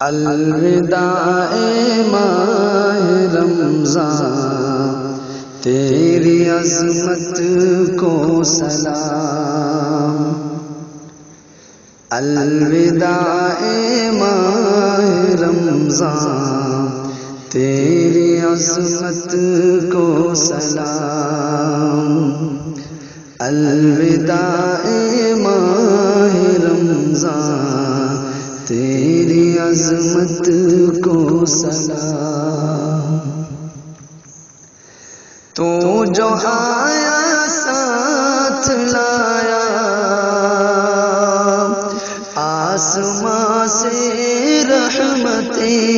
الوداع ماہ رمضان، تیری عظمت کو سلام۔ الوداع ماہ رمضان، تیری عظمت کو سلام۔ الوداع ماہ رمضان، تیری عظمت کو سلام۔ تو جو آیا ساتھ لایا آسماں سے رحمتیں،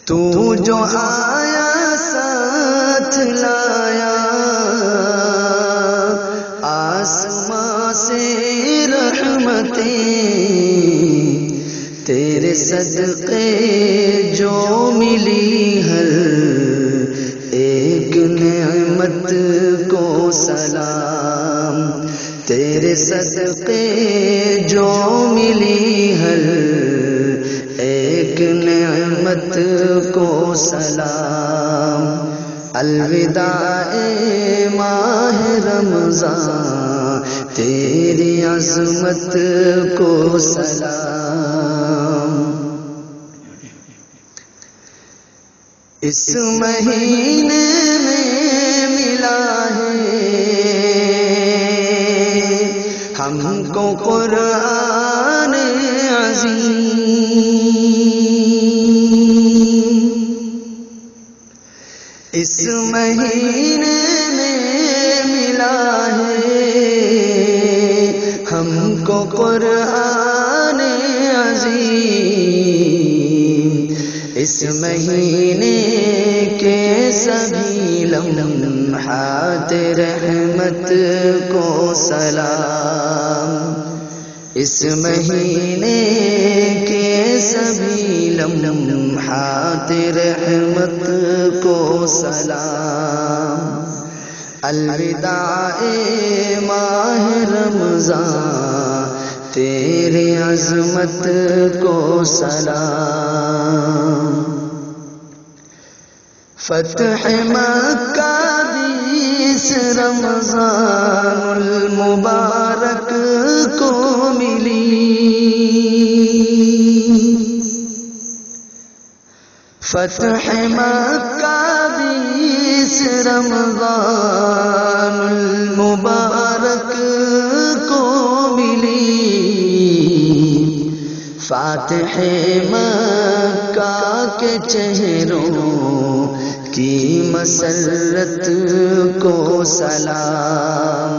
تو جو آیا ساتھ لایا آسماں سے رحمتیں، تیرے صدقے جو ملی ہر ایک نعمت کو سلام۔ تیرے صدقے جو ملی ہر ایک نعمت کو سلام۔ الوداع ماہ رمضان، تیری عظمت کو سلام۔ اس مہینے میں ملا ہے ہم کو قرآن عظیم، اس مہینے میں ملا ہے ہم کو قرآن عظیم۔ اس مہینے کے سبھی لمحات رحمت کو سلام۔ اس مہینے کے سبھی لمحات رحمت کو سلام۔ الوداع ماہ رمضان، تیری عظمت کو سلام۔ فتح مکہ 20 رمضان المبارک کو ملی، فتح مکہ 20 رمضان المبارک کو ملی۔ فاتح مکہ کے چہروں کی مسرت کو سلام۔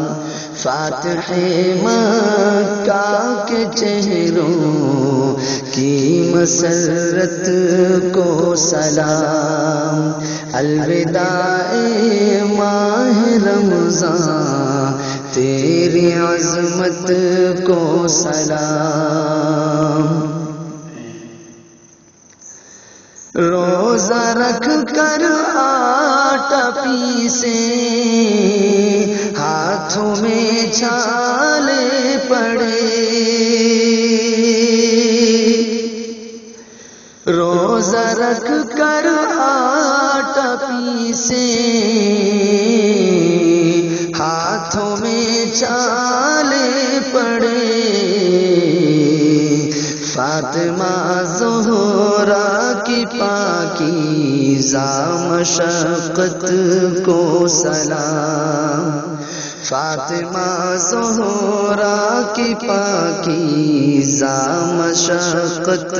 فاتح مکہ کے چہروں کی مسرت کو سلام۔ الوداع ماہ رمضان، تیری عظمت کو سلام۔ روزہ رکھ کر آٹا پیسے ہاتھوں میں چھالے پڑے، روزہ رکھ کر آٹا پیسے ہاتھوں میں چھالے پڑے، فاطمہ زہرا کی پاکیزہ مشقت کو سلام۔ فاطمہ زہرا کی پاکیزہ مشقت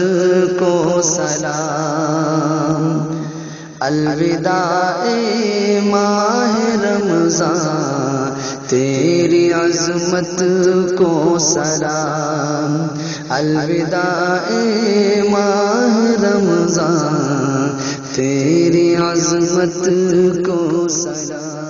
کو سلام۔ الوداع ماہ رمضان، تیری عظمت کو سلام۔ الوداع ماہ رمضان، تیری عظمت کو سلام۔